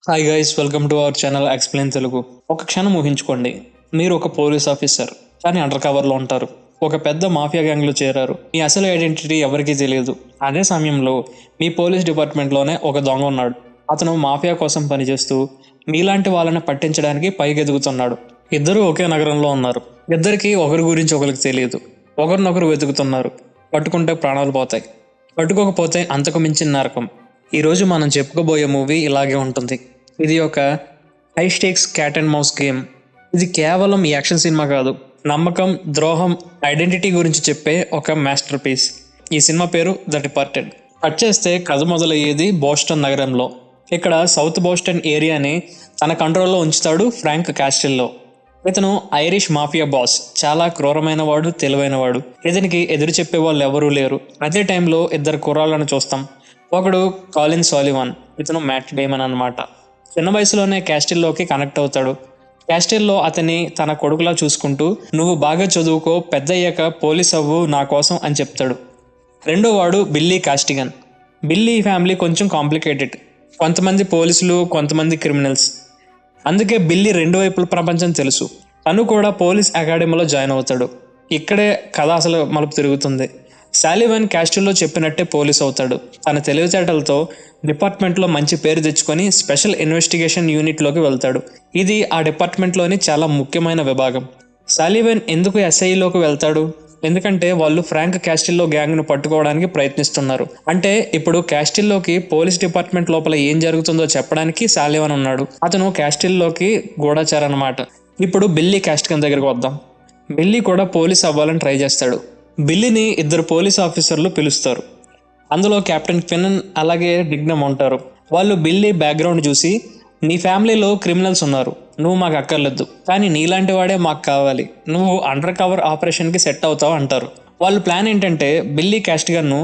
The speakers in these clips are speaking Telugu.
Hi guys, welcome to our channel explain Telugu. ఒక క్షణం ఊహించుకోండి, మీరు ఒక పోలీస్ ఆఫీసర్ కానీ అండర్ కవర్లో ఉంటారు. ఒక పెద్ద మాఫియా గ్యాంగ్లో చేరారు. మీ అసలు ఐడెంటిటీ ఎవరికీ తెలియదు. అదే సమయంలో మీ పోలీస్ డిపార్ట్మెంట్లోనే ఒక దొంగ ఉన్నాడు. అతను మాఫియా కోసం పనిచేస్తూ మీలాంటి వాళ్ళని పట్టించడానికి పైకి ఎదుగుతున్నాడు. ఇద్దరూ ఒకే నగరంలో ఉన్నారు. ఇద్దరికి ఒకరి గురించి ఒకరికి తెలియదు. ఒకరినొకరు వెతుకుతున్నారు. పట్టుకుంటే ప్రాణాలు పోతాయి, పట్టుకోకపోతే అంతకు మించిన నరకం. ఈరోజు మనం చెప్పుకోబోయే మూవీ ఇలాగే ఉంటుంది. ఇది ఒక high స్టేక్స్ cat and mouse game. ఇది కేవలం యాక్షన్ సినిమా కాదు, నమ్మకం, ద్రోహం, ఐడెంటిటీ గురించి చెప్పే ఒక మాస్టర్ పీస్. ఈ సినిమా పేరు ద డిపార్టెడ్. కట్ చేస్తే కథ మొదలయ్యేది బోస్టన్ నగరంలో. ఇక్కడ సౌత్ బోస్టన్ ఏరియాని తన కంట్రోల్లో ఉంచుతాడు ఫ్రాంక్ క్యాస్టిల్లో. ఇతను ఐరిష్ మాఫియా బాస్. చాలా క్రూరమైన వాడు, తెలివైనవాడు. ఇతనికి ఎదురు చెప్పే వాళ్ళు ఎవరూ లేరు. అదే టైంలో ఇద్దరు కుర్రాళ్ళను చూస్తాం. ఒకడు కాలిన్ సాలివన్, ఇతను మ్యాట్ డేమన్ అన్నమాట. చిన్న వయసులోనే క్యాస్టిల్లోకి కనెక్ట్ అవుతాడు. క్యాస్టిల్లో అతన్ని తన కొడుకులా చూసుకుంటూ, నువ్వు బాగా చదువుకో, పెద్ద అయ్యాక పోలీస్ అవ్వు నా కోసం అని చెప్తాడు. రెండో వాడు బిల్లీ కాస్టిగన్. బిల్లీ ఫ్యామిలీ కొంచెం కాంప్లికేటెడ్. కొంతమంది పోలీసులు, కొంతమంది క్రిమినల్స్. అందుకే బిల్లీ రెండు వైపుల ప్రపంచం తెలుసు. తను కూడా పోలీస్ అకాడమీలో జాయిన్ అవుతాడు. ఇక్కడే కథ అసలు మలుపు తిరుగుతుంది. సాలివన్ క్యాస్టిల్లో చెప్పినట్టే పోలీస్ అవుతాడు. తన తెలివితేటలతో డిపార్ట్మెంట్లో మంచి పేరు తెచ్చుకొని స్పెషల్ ఇన్వెస్టిగేషన్ యూనిట్లోకి వెళ్తాడు. ఇది ఆ డిపార్ట్మెంట్లోని చాలా ముఖ్యమైన విభాగం. సాలివన్ ఎందుకు ఎస్ఐలోకి వెళ్తాడు? ఎందుకంటే వాళ్ళు ఫ్రాంక్ క్యాస్టిల్లో గ్యాంగ్ను పట్టుకోవడానికి ప్రయత్నిస్తున్నారు. అంటే ఇప్పుడు క్యాస్టిల్లోకి పోలీస్ డిపార్ట్మెంట్ లోపల ఏం జరుగుతుందో చెప్పడానికి సాలివన్ ఉన్నాడు. అతను క్యాస్టిల్లోకి గూఢచారన్నమాట. ఇప్పుడు బిల్లీ క్యాస్టిగన్ దగ్గరకు వద్దాం. బిల్లీ కూడా పోలీస్ అవ్వాలని ట్రై చేస్తాడు. బిల్లీని ఇద్దరు పోలీస్ ఆఫీసర్లు పిలుస్తారు. అందులో కెప్టెన్ క్వినన్ అలాగే డిగ్నమ్ ఉంటారు. వాళ్ళు బిల్లీ బ్యాక్గ్రౌండ్ చూసి, నీ ఫ్యామిలీలో క్రిమినల్స్ ఉన్నారు, నువ్వు మాకు అక్కర్లేదు, కానీ నీలాంటి వాడే మాకు కావాలి, నువ్వు అండర్ కవర్ ఆపరేషన్కి సెట్ అవుతావు అంటారు. వాళ్ళ ప్లాన్ ఏంటంటే బిల్లీ క్యాస్టిగన్ను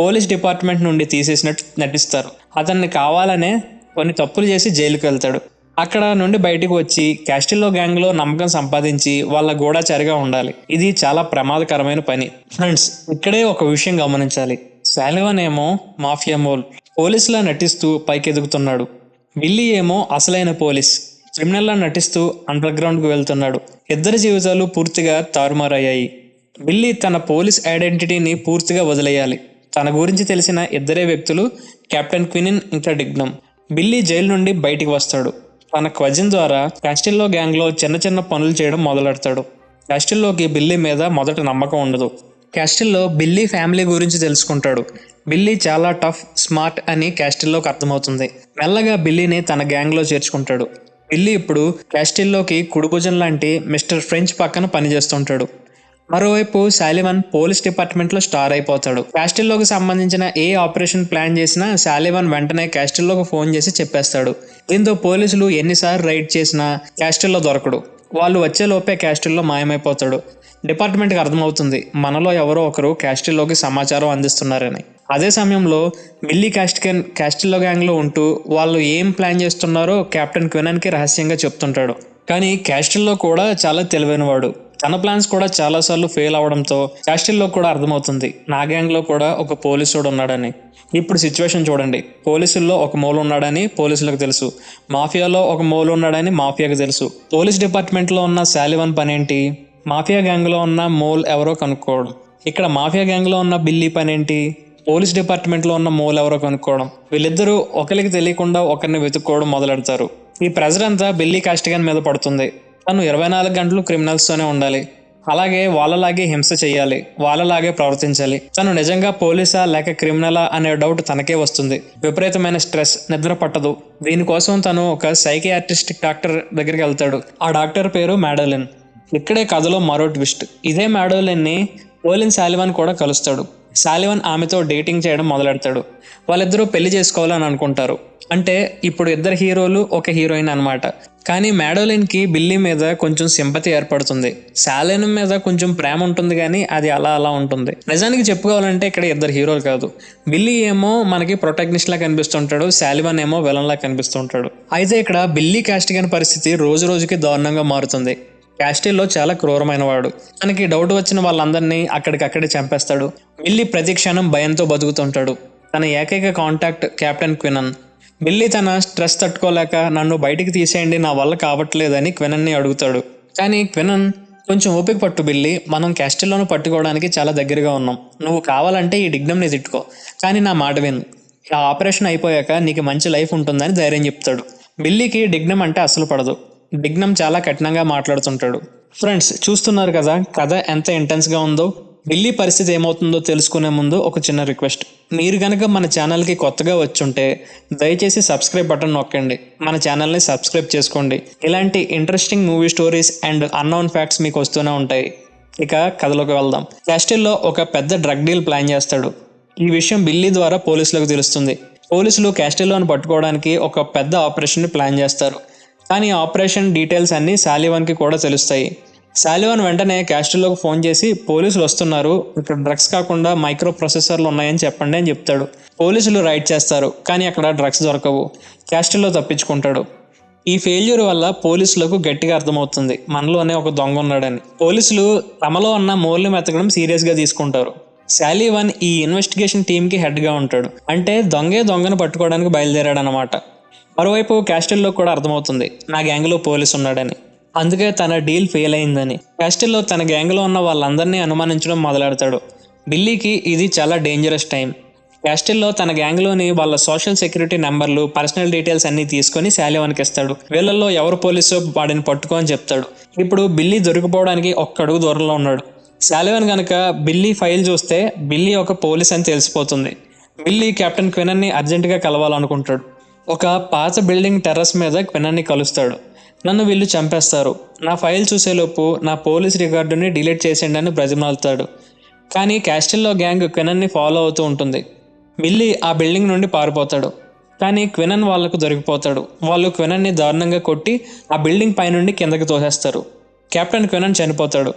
పోలీస్ డిపార్ట్మెంట్ నుండి తీసేసినట్టు నటిస్తారు. అతన్ని కావాలనే కొన్ని తప్పులు చేసి జైలుకి వెళ్తాడు. అక్కడ నుండి బయటకు వచ్చి క్యాస్టిల్లో గ్యాంగ్లో నమ్మకం సంపాదించి వాళ్ళ గూఢచారిగా ఉండాలి. ఇది చాలా ప్రమాదకరమైన పని. ఫ్రెండ్స్, ఇక్కడే ఒక విషయం గమనించాలి. సాలివన్ ఏమో మాఫియా మోల్, పోలీసులా నటిస్తూ పైకెదుగుతున్నాడు. బిల్లీ ఏమో అసలైన పోలీస్, క్రిమినల్లా నటిస్తూ అండర్ గ్రౌండ్కు వెళ్తున్నాడు. ఇద్దరి జీవితాలు పూర్తిగా తారుమారయ్యాయి. బిల్లీ తన పోలీస్ ఐడెంటిటీని పూర్తిగా వదిలేయాలి. తన గురించి తెలిసిన ఇద్దరే వ్యక్తులు, కెప్టెన్ క్వినన్ ఇంకా డిగ్నమ్. బిల్లీ జైలు నుండి బయటికి వస్తాడు. తన కజిన్ ద్వారా క్యాస్టిల్లో గ్యాంగ్లో చిన్న చిన్న పనులు చేయడం మొదలెడతాడు. క్యాస్టిల్లోకి బిల్లీ మీద మొదట నమ్మకం ఉండదు. క్యాస్టిల్లో బిల్లీ ఫ్యామిలీ గురించి తెలుసుకుంటాడు. బిల్లీ చాలా టఫ్, స్మార్ట్ అని క్యాస్టిల్లోకి అర్థమవుతుంది. మెల్లగా బిల్లీని తన గ్యాంగ్లో చేర్చుకుంటాడు. బిల్లీ ఇప్పుడు క్యాస్టిల్లోకి కుడిభుజం లాంటి మిస్టర్ ఫ్రెంచ్ పక్కన పనిచేస్తుంటాడు. మరోవైపు సాలివన్ పోలీస్ డిపార్ట్మెంట్లో స్టార్ అయిపోతాడు. క్యాస్టిల్లోకి సంబంధించిన ఏ ఆపరేషన్ ప్లాన్ చేసినా సాలివన్ వెంటనే క్యాస్టిల్లోకి ఫోన్ చేసి చెప్పేస్తాడు. దీంతో పోలీసులు ఎన్నిసార్లు రైడ్ చేసినా క్యాస్టిల్లో దొరకడు. వాళ్ళు వచ్చేలోపే క్యాస్టిల్లో మాయమైపోతాడు. డిపార్ట్మెంట్కి అర్థమవుతుంది, మనలో ఎవరో ఒకరు క్యాస్టిల్లోకి సమాచారం అందిస్తున్నారని. అదే సమయంలో బిల్లీ క్యాస్టిల్లో గ్యాంగ్లో ఉంటూ వాళ్ళు ఏం ప్లాన్ చేస్తున్నారో కెప్టెన్ క్వినన్కి రహస్యంగా చెప్తుంటాడు. కానీ క్యాస్టిల్లో కూడా చాలా తెలివైనవాడు. తన ప్లాన్స్ కూడా చాలాసార్లు ఫెయిల్ అవడంతో క్యాస్టిల్లో కూడా అర్థమవుతుంది, నా గ్యాంగ్లో కూడా ఒక పోలీసుడు ఉన్నాడని. ఇప్పుడు సిచ్యువేషన్ చూడండి. పోలీసుల్లో ఒక మోల్ ఉన్నాడని పోలీసులకు తెలుసు. మాఫియాలో ఒక మోల్ ఉన్నాడని మాఫియాకు తెలుసు. పోలీస్ డిపార్ట్మెంట్లో ఉన్న సాలివన్ పనేంటి? మాఫియా గ్యాంగ్లో ఉన్న మోల్ ఎవరో కనుక్కోవడం. ఇక్కడ మాఫియా గ్యాంగ్లో ఉన్న బిల్లీ పనేంటి? పోలీస్ డిపార్ట్మెంట్లో ఉన్న మోల్ ఎవరో కనుక్కోవడం. వీళ్ళిద్దరూ ఒకరికి తెలియకుండా ఒకరిని వెతుక్కోవడం మొదలెడతారు. ఈ ప్రెజర్ అంతా బిల్లీ కాస్టిగన్ మీద పడుతుంది. తను 24 గంటలు క్రిమినల్స్తోనే ఉండాలి, అలాగే వాళ్ళలాగే హింస చేయాలి, వాళ్ళలాగే ప్రవర్తించాలి. తను నిజంగా పోలీసా లేక క్రిమినలా అనే డౌట్ తనకే వస్తుంది. విపరీతమైన స్ట్రెస్, నిద్ర పట్టదు. దీనికోసం తను ఒక సైకియాట్రిస్టిక్ డాక్టర్ దగ్గరికి వెళ్తాడు. ఆ డాక్టర్ పేరు మ్యాడోలిన్. ఇక్కడే కథలో మరో ట్విస్ట్. ఇదే మ్యాడోలిన్ని పోలిన్ సాలివన్ కూడా కలుస్తాడు. సాలివన్ ఆమెతో డేటింగ్ చేయడం మొదలెడతాడు. వాళ్ళిద్దరూ పెళ్లి చేసుకోవాలని అనుకుంటారు. అంటే ఇప్పుడు ఇద్దరు హీరోలు, ఒక హీరోయిన్ అనమాట. కానీ మ్యాడోలిన్కి బిల్లీ మీద కొంచెం సింపతి ఏర్పడుతుంది. సాలివన్ మీద కొంచెం ప్రేమ ఉంటుంది, కానీ అది అలా అలా ఉంటుంది. నిజానికి చెప్పుకోవాలంటే ఇక్కడ ఇద్దరు హీరోలు కాదు. బిల్లీ ఏమో మనకి ప్రొటాగనిస్ట్ లా కనిపిస్తుంటాడు, సాలివన్ ఏమో విలన్ లా కనిపిస్తుంటాడు. అయితే ఇక్కడ బిల్లీ కాస్టిగన్ పరిస్థితి రోజు రోజుకి దారుణంగా మారుతుంది. క్యాస్టిల్లో చాలా క్రూరమైన వాడు. తనకి డౌట్ వచ్చిన వాళ్ళందరినీ అక్కడికక్కడే చంపేస్తాడు. బిల్లీ ప్రతి క్షణం భయంతో బతుకుతుంటాడు. తన ఏకైక కాంటాక్ట్ కెప్టెన్ క్వినన్. బిల్లీ తన స్ట్రెస్ తట్టుకోలేక నన్ను బయటికి తీసేయండి, నా వల్ల కావట్లేదని క్వినన్ని అడుగుతాడు. కానీ క్వినన్, కొంచెం ఓపిక పట్టు బిల్లీ, మనం క్యాస్టిల్లోను పట్టుకోవడానికి చాలా దగ్గరగా ఉన్నాం. నువ్వు కావాలంటే ఈ డిగ్నంని తిట్టుకో, కానీ నా మాట విను. ఆ ఆపరేషన్ అయిపోయాక నీకు మంచి లైఫ్ ఉంటుందని ధైర్యం చెప్తాడు. బిల్లీకి డిగ్నం అంటే అస్సలు పడదు. డిగ్నం చాలా కఠినంగా మాట్లాడుతుంటాడు. ఫ్రెండ్స్, చూస్తున్నారు కదా కథ ఎంత ఇంటెన్స్గా ఉందో. బిల్లీ పరిస్థితి ఏమవుతుందో తెలుసుకునే ముందు ఒక చిన్న రిక్వెస్ట్. మీరు కనుక మన ఛానల్కి కొత్తగా వచ్చుంటే దయచేసి సబ్స్క్రైబ్ బటన్ నొక్కండి. మన ఛానల్ని సబ్స్క్రైబ్ చేసుకోండి. ఇలాంటి interesting movie stories and unknown facts మీకు వస్తూనే ఉంటాయి. ఇక కథలోకి వెళ్దాం. క్యాస్టిల్లో ఒక పెద్ద డ్రగ్ డీల్ ప్లాన్ చేస్తాడు. ఈ విషయం బిల్లీ ద్వారా పోలీసులకు తెలుస్తుంది. పోలీసులు క్యాస్టిల్లోని పట్టుకోవడానికి ఒక పెద్ద ఆపరేషన్ ప్లాన్ చేస్తారు. కానీ ఆపరేషన్ డీటెయిల్స్ అన్నీ సాలివాన్కి కూడా తెలుస్తాయి. సాలివాన్ వెంటనే క్యాస్టిల్లోకి ఫోన్ చేసి, పోలీసులు వస్తున్నారు, ఇక్కడ డ్రగ్స్ కాకుండా మైక్రో ప్రొసెసర్లు ఉన్నాయని చెప్పండి అని చెప్తాడు. పోలీసులు రైడ్ చేస్తారు, కానీ అక్కడ డ్రగ్స్ దొరకవు. క్యాస్టిల్లో తప్పించుకుంటాడు. ఈ ఫెయిల్యూర్ వల్ల పోలీసులకు గట్టిగా అర్థమవుతుంది మనలోనే ఒక దొంగ ఉన్నాడని. పోలీసులు తమలో ఉన్న మోల్ని మెతకడం సీరియస్గా తీసుకుంటారు. సాలివాన్ ఈ ఇన్వెస్టిగేషన్ టీంకి హెడ్గా ఉంటాడు. అంటే దొంగను పట్టుకోవడానికి బయలుదేరాడనమాట. మరోవైపు క్యాస్టిల్లో కూడా అర్థమవుతుంది నా గ్యాంగ్లో పోలీసు ఉన్నాడని. అందుకే తన డీల్ ఫెయిల్ అయిందని. క్యాస్టిల్లో తన గ్యాంగ్లో ఉన్న వాళ్ళందరినీ అనుమానించడం మొదలెడతాడు. బిల్లీకి ఇది చాలా డేంజరస్ టైం. క్యాస్టిల్లో తన గ్యాంగ్లోని వాళ్ళ సోషల్ సెక్యూరిటీ నెంబర్లు, పర్సనల్ డీటెయిల్స్ అన్నీ తీసుకొని సాలివాన్కి ఇస్తాడు. వీళ్ళల్లో ఎవరు పోలీసో వాడిని పట్టుకో అని చెప్తాడు. ఇప్పుడు బిల్లీ దొరికిపోవడానికి ఒక్క అడుగు దూరంలో ఉన్నాడు. సాలివాన్ కనుక బిల్లీ ఫైల్ చూస్తే బిల్లీ ఒక పోలీస్ అని తెలిసిపోతుంది. బిల్లీ కెప్టెన్ క్వినన్ని అర్జెంటుగా కలవాలనుకుంటాడు. ఒక పాత బిల్డింగ్ టెర్రస్ మీద క్వినన్ని కలుస్తాడు. నన్ను వీళ్ళు చంపేస్తారు, నా ఫైల్ చూసేలోపు నా పోలీస్ రికార్డుని డిలీట్ చేసేయండి అని బ్రతిమాలుతాడు. కానీ క్యాస్టిల్లో గ్యాంగ్ క్వినన్ని ఫాలో అవుతూ ఉంటుంది. బిల్లీ ఆ బిల్డింగ్ నుండి పారిపోతాడు. కానీ క్వినన్ వాళ్లకు దొరికిపోతాడు. వాళ్ళు క్వినన్ని దారుణంగా కొట్టి ఆ బిల్డింగ్ పైనుండి కిందకి తోసేస్తారు. కెప్టెన్ క్వినన్ చనిపోతాడు.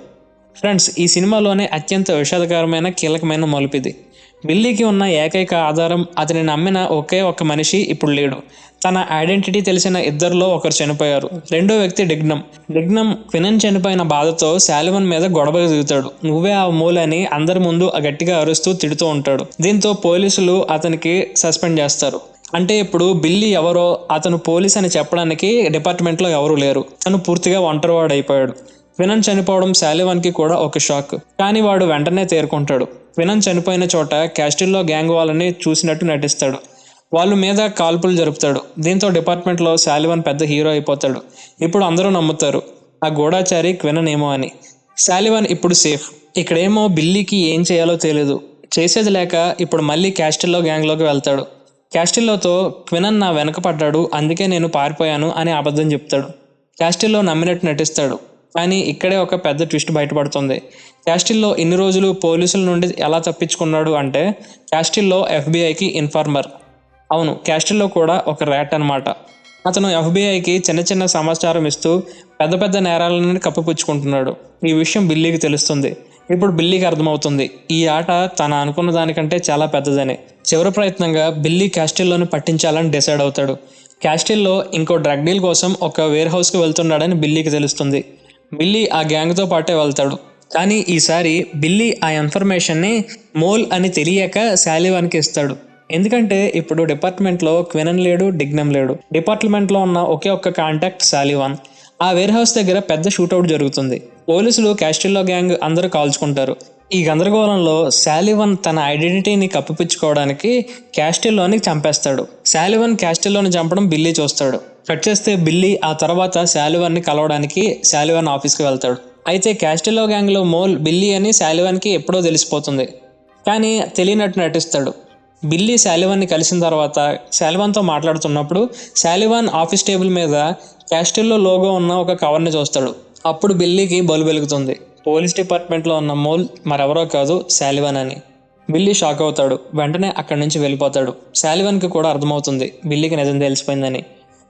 ఫ్రెండ్స్, ఈ సినిమాలోనే అత్యంత విషాదకరమైన కీలకమైన మలుపిది. బిల్లీకి ఉన్న ఏకైక ఆధారం, అతని నమ్మిన ఒకే ఒక్క మనిషి ఇప్పుడు లేడు. తన ఐడెంటిటీ తెలిసిన ఇద్దరిలో ఒకరు చనిపోయారు. రెండో వ్యక్తి డిగ్నం క్వినన్ చనిపోయిన బాధతో సాలివాన్ మీద గొడవ దిగుతాడు. నువ్వే ఆ మూలని అందరి ముందు గట్టిగా అరుస్తూ తిడుతూ ఉంటాడు. దీంతో పోలీసులు అతనికి సస్పెండ్ చేస్తారు. అంటే ఇప్పుడు బిల్లీ ఎవరో, అతను పోలీస్ అని చెప్పడానికి డిపార్ట్మెంట్లో ఎవరూ లేరు. తను పూర్తిగా ఒంటరివాడు అయిపోయాడు. క్వినన్ చనిపోవడం సాలివాన్కి కూడా ఒక షాక్. కానీ వాడు వెంటనే తేరుకుంటాడు. క్వినన్ చనిపోయిన చోట క్యాస్టిల్లో గ్యాంగ్ వాళ్ళని చూసినట్టు నటిస్తాడు. వాళ్ళ మీద కాల్పులు జరుపుతాడు. దీంతో డిపార్ట్మెంట్లో సాలివాన్ పెద్ద హీరో అయిపోతాడు. ఇప్పుడు అందరూ నమ్ముతారు ఆ గూఢాచారి క్వినన్ ఏమో అని. సాలివాన్ ఇప్పుడు సేఫ్. ఇక్కడేమో బిల్లీకి ఏం చేయాలో తెలియదు. చేసేది లేక ఇప్పుడు మళ్ళీ క్యాస్టిల్లో గ్యాంగ్లోకి వెళ్తాడు. క్యాస్టిల్లోతో క్వినన్ నా వెనక పడ్డాడు, అందుకే నేను పారిపోయాను అని అబద్ధం చెప్తాడు. క్యాస్టిల్లో నమ్మినట్టు నటిస్తాడు. కానీ ఇక్కడే ఒక పెద్ద ట్విస్ట్ బయటపడుతుంది. క్యాస్టిల్లో ఇన్ని రోజులు పోలీసుల నుండి ఎలా తప్పించుకున్నాడు అంటే, క్యాస్టిల్లో ఎఫ్బిఐకి ఇన్ఫార్మర్. అవును, క్యాస్టిల్లో కూడా ఒక ర్యాట్ అనమాట. అతను ఎఫ్బిఐకి చిన్న చిన్న సమాచారం ఇస్తూ పెద్ద పెద్ద నేరాలను కప్పిపుచ్చుకుంటున్నాడు. ఈ విషయం బిల్లీకి తెలుస్తుంది. ఇప్పుడు బిల్లీకి అర్థమవుతుంది ఈ ఆట తన అనుకున్న దానికంటే చాలా పెద్దదని. చివరి ప్రయత్నంగా బిల్లీ క్యాస్టిల్లోని పట్టించాలని డిసైడ్ అవుతాడు. క్యాస్టిల్లో ఇంకో డ్రగ్ డీల్ కోసం ఒక వేర్ హౌస్కి వెళ్తున్నాడని బిల్లీకి తెలుస్తుంది. బిల్లీ ఆ గ్యాంగ్తో పాటే వెళ్తాడు. కానీ ఈసారి బిల్లీ ఆ ఇన్ఫర్మేషన్ని మోల్ అని తెలియక సాలివాన్కి ఇస్తాడు. ఎందుకంటే ఇప్పుడు డిపార్ట్మెంట్లో క్వినన్ లేడు, డిగ్నం లేడు. డిపార్ట్మెంట్లో ఉన్న ఒకే ఒక్క కాంటాక్ట్ సాలివాన్. ఆ వేర్ హౌస్ దగ్గర పెద్ద షూట్అవుట్ జరుగుతుంది. పోలీసులు క్యాస్టిల్లో గ్యాంగ్ అందరూ కాల్చుకుంటారు. ఈ గందరగోళంలో సాలివాన్ తన ఐడెంటిటీని కప్పిపుచ్చుకోవడానికి క్యాస్టిల్లోని చంపేస్తాడు. సాలివాన్ క్యాస్టిల్లోని చంపడం బిల్లీ చూస్తాడు. కట్ చేస్తే బిల్లీ ఆ తర్వాత సాలివాన్ని కలవడానికి సాలివాన్ ఆఫీస్కి వెళ్తాడు. అయితే క్యాస్టిల్లో గ్యాంగ్లో మోల్ బిల్లీ అని సాలివాన్కి ఎప్పుడో తెలిసిపోతుంది. కానీ తెలియనట్టు నటిస్తాడు. బిల్లీ సాలివాన్ని కలిసిన తర్వాత సాలివాన్తో మాట్లాడుతున్నప్పుడు సాలివాన్ ఆఫీస్ టేబుల్ మీద క్యాస్టిల్లో లోగో ఉన్న ఒక కవర్ని చూస్తాడు. అప్పుడు బిల్లీకి బలు వెలుగుతుంది. పోలీస్ డిపార్ట్మెంట్లో ఉన్న మోల్ మరెవరో కాదు, సాలివాన్ అని. బిల్లీ షాక్ అవుతాడు. వెంటనే అక్కడి నుంచి వెళ్ళిపోతాడు. సాలివాన్కి కూడా అర్థమవుతుంది బిల్లీకి నిజం తెలిసిపోయిందని.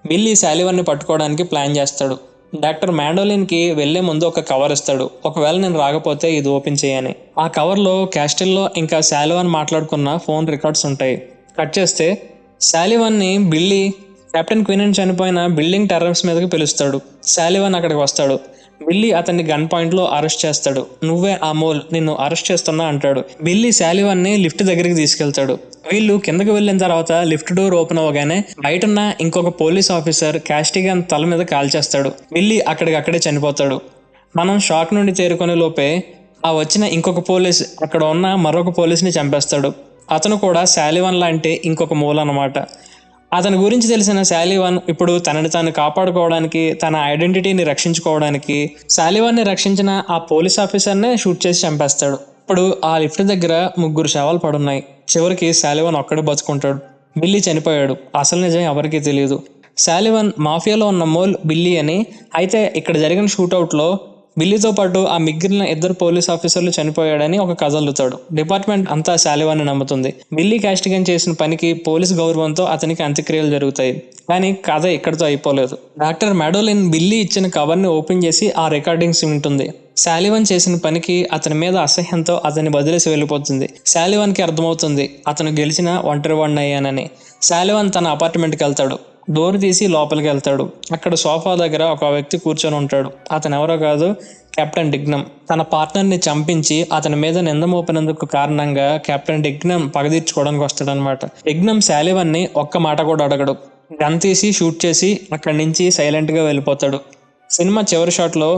బిల్లీ సాలివాన్ని పట్టుకోవడానికి ప్లాన్ చేస్తాడు. డాక్టర్ మ్యాండోలిన్కి వెళ్లే ముందు ఒక కవర్ ఇస్తాడు. ఒకవేళ నేను రాకపోతే ఇది ఓపెన్ చేయని. ఆ కవర్లో క్యాస్టిల్లో ఇంకా సాలివాన్ మాట్లాడుకున్న ఫోన్ రికార్డ్స్ ఉంటాయి. కట్ చేస్తే సాలివాన్ని బిల్లీ కెప్టెన్ క్వినన్ చనిపోయిన బిల్డింగ్ టెర్రస్ మీదకి పిలుస్తాడు. సాలివాన్ అక్కడికి వస్తాడు. బిల్లీ అతన్ని గన్ పాయింట్ లో అరెస్ట్ చేస్తాడు. నువ్వే ఆ మోల్, నిన్ను అరెస్ట్ చేస్తున్నా అంటాడు. బిల్లీ సాలివన్ ని లిఫ్ట్ దగ్గరికి తీసుకెళ్తాడు. వీళ్ళు కిందకి వెళ్ళిన తర్వాత లిఫ్ట్ డోర్ ఓపెన్ అవ్వగానే బయటున్న ఇంకొక పోలీస్ ఆఫీసర్ క్యాస్టిగన్ తల మీద కాల్చేస్తాడు. బిల్లీ అక్కడికక్కడే చనిపోతాడు. మనం షాక్ నుండి తేరుకునే లోపే ఆ వచ్చిన ఇంకొక పోలీస్ అక్కడ ఉన్న మరొక పోలీస్ని చంపేస్తాడు. అతను కూడా సాలివన్ లాంటి ఇంకొక మూల అన్నమాట. అతని గురించి తెలిసిన సాలివన్ ఇప్పుడు తనని తాను కాపాడుకోవడానికి, తన ఐడెంటిటీని రక్షించుకోవడానికి సాలివన్ని రక్షించిన ఆ పోలీస్ ఆఫీసర్నే షూట్ చేసి చంపేస్తాడు. ఇప్పుడు ఆ లిఫ్ట్ దగ్గర 3 శవాలు పడున్నాయి. చివరికి సాలివన్ ఒక్కడే బతుకుంటాడు. బిల్లీ చనిపోయాడు. అసలు నిజం ఎవరికీ తెలియదు. సాలివన్ మాఫియాలో ఉన్న మోల్ బిల్లీ అని. అయితే ఇక్కడ జరిగిన షూట్అవుట్లో బిల్లీతో పాటు ఆ మిగిలిన 2 పోలీస్ ఆఫీసర్లు చనిపోయాడని ఒక కథ అల్లుతాడు. డిపార్ట్మెంట్ అంతా సాలివన్ ని నమ్ముతుంది. బిల్లీ కాస్టిగన్ చేసిన పనికి పోలీస్ గౌరవంతో అతనికి అంత్యక్రియలు జరుగుతాయి. కానీ కథ ఇక్కడితో అయిపోలేదు. డాక్టర్ మెడోలిన్ బిల్లీ ఇచ్చిన కవర్ని ఓపెన్ చేసి ఆ రికార్డింగ్స్ వింటుంది. సాలివన్ చేసిన పనికి అతని మీద అసహ్యంతో అతన్ని వదిలేసి వెళ్ళిపోతుంది. సాలివన్కి అర్థమవుతుంది అతను గెలిచిన ఒంటరివాడిని అయ్యానని. సాలివన్ తన అపార్ట్మెంట్కి వెళ్తాడు. డోర్ తీసి లోపలికి వెళ్తాడు. అక్కడ సోఫా దగ్గర ఒక వ్యక్తి కూర్చొని ఉంటాడు. అతను ఎవరో కాదు, కెప్టెన్ డిగ్నమ్. తన పార్ట్నర్ని చంపించి అతని మీద నింద మోపినందుకు కారణంగా కెప్టెన్ డిగ్నమ్ పగ తీర్చుకోవడానికి వస్తాడనమాట. డిగ్నమ్ సాలివన్ని ఒక్క మాట కూడా అడగడు. గన్ తీసి షూట్ చేసి అక్కడి నుంచి సైలెంట్గా వెళ్ళిపోతాడు. సినిమా చివరి షాట్లో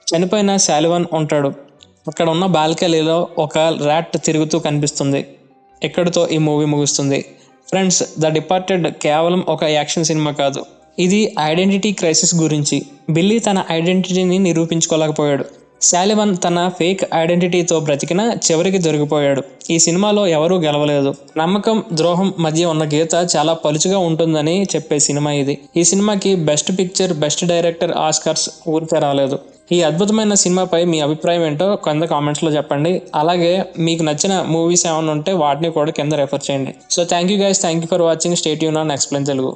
చనిపోయిన సాలివన్ ఉంటాడు. అక్కడ ఉన్న బాల్కనీలో ఒక ర్యాట్ తిరుగుతూ కనిపిస్తుంది. ఇక్కడితో ఈ మూవీ ముగుస్తుంది. ఫ్రెండ్స్, ద డిపార్టెడ్ కేవలం ఒక యాక్షన్ సినిమా కాదు. ఇది ఐడెంటిటీ క్రైసిస్ గురించి. బిల్లీ తన ఐడెంటిటీని నిరూపించుకోలేకపోయాడు. సాలివన్ తన ఫేక్ ఐడెంటిటీతో బ్రతికిన చివరికి దొరికిపోయాడు. ఈ సినిమాలో ఎవరూ గెలవలేదు. నమ్మకం, ద్రోహం మధ్య ఉన్న గీత చాలా పలుచుగా ఉంటుందని చెప్పే సినిమా ఇది. ఈ సినిమాకి best picture, best director Oscars ఊరికే రాలేదు. ఈ అద్భుతమైన సినిమాపై మీ అభిప్రాయం ఏంటో కింద కామెంట్స్లో చెప్పండి. అలాగే మీకు నచ్చిన మూవీస్ ఏమైనా ఉంటే వాటిని కూడా కింద రెఫర్ చేయండి. So thank you guys, thank you for watching. Stay tune on explain Telugu.